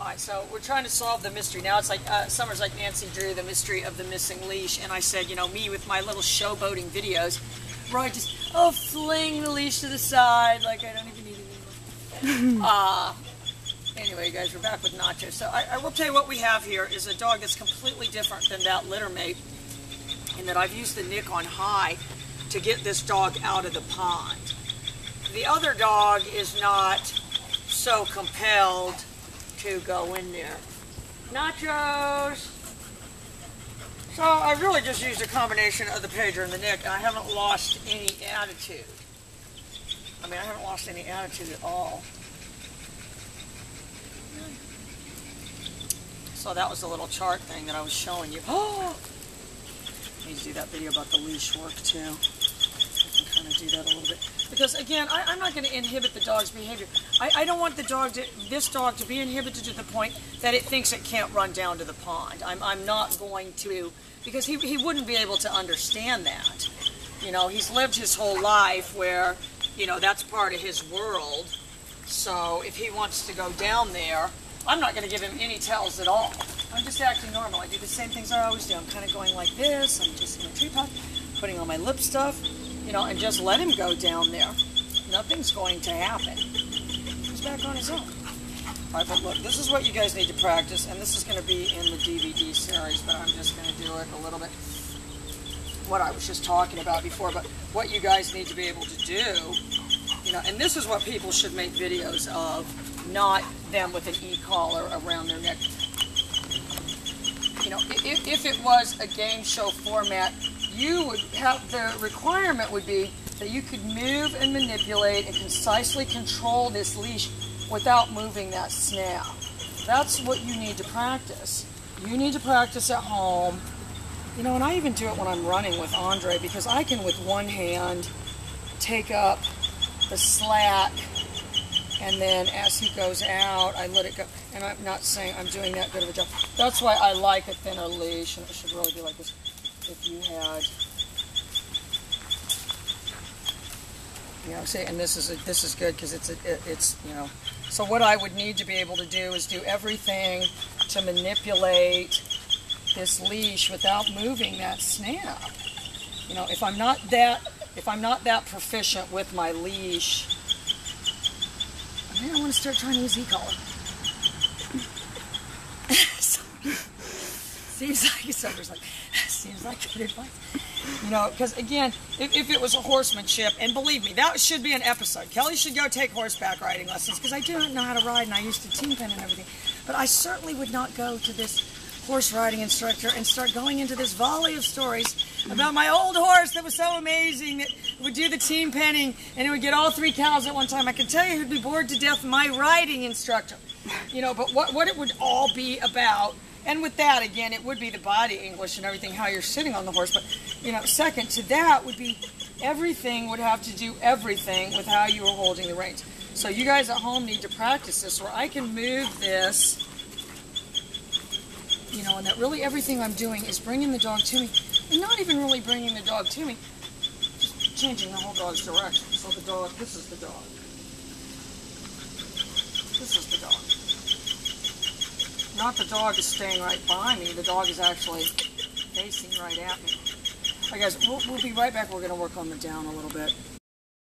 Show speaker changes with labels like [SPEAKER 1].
[SPEAKER 1] All right, so we're trying to solve the mystery. Now it's like, Summer's like Nancy Drew, the mystery of the missing leash. And I said, you know, me with my little showboating videos, where I just, fling the leash to the side, like I don't even need it anymore. Anyway, you guys, we're back with Nacho. So I will tell you what we have here is a dog that's completely different than that litter mate, in that I've used the nick on high to get this dog out of the pond. The other dog is not so compelled to go in there. Nachos! So I really just used a combination of the pager and the nick, and I haven't lost any attitude. I mean, I haven't lost any attitude at all. So that was the little chart thing that I was showing you. Oh! I need to do that video about the leash work too. I can kind of do that a little bit. Because again, I'm not going to inhibit the dog's behavior. I don't want this dog to be inhibited to the point that it thinks it can't run down to the pond. I'm not going to, because he wouldn't be able to understand that. You know, he's lived his whole life where, you know, that's part of his world. So if he wants to go down there, I'm not going to give him any tells at all. I'm just acting normal. I do the same things I always do. I'm kind of going like this. I'm just in my tripod, putting on my lip stuff, you know, and just let him go down there. Nothing's going to happen. He's back on his own. All right, but look, this is what you guys need to practice, and this is going to be in the DVD series, but I'm just going to do it a little bit, what I was just talking about before, but what you guys need to be able to do, you know, and this is what people should make videos of, not them with an e-collar around their neck. You know, if it was a game show format, you would have, the requirement would be that you could move and manipulate and concisely control this leash without moving that snap. That's what you need to practice. You need to practice at home. You know, and I even do it when I'm running with Andre, because I can with one hand take up the slack, and then as he goes out, I let it go. And I'm not saying I'm doing that good of a job. That's why I like a thinner leash, and it should really be like this. If you had, you know, say, and this is good because it's you know. So what I would need to be able to do is do everything to manipulate this leash without moving that snap. You know, if I'm not that proficient with my leash, I mean, I want to start trying to use e-collar. Seems like good advice. You know, because again, if it was a horsemanship, and believe me, that should be an episode. Kelly should go take horseback riding lessons, because I do not know how to ride, and I used to team pen and everything. But I certainly would not go to this horse riding instructor and start going into this volley of stories about my old horse that was so amazing that would do the team penning and it would get all 3 cows at one time. I can tell you who'd be bored to death, my riding instructor. You know, but what it would all be about, and with that, again, it would be the body English and everything, how you're sitting on the horse. But, you know, second to that would be everything would have to do everything with how you were holding the reins. So you guys at home need to practice this, where I can move this, you know, and that really everything I'm doing is bringing the dog to me, and not even really bringing the dog to me, just changing the whole dog's direction. So the dog, this is the dog. This is the dog. Not the dog is staying right by me, the dog is actually facing right at me. All right, guys, we'll be right back. We're going to work on the down a little bit.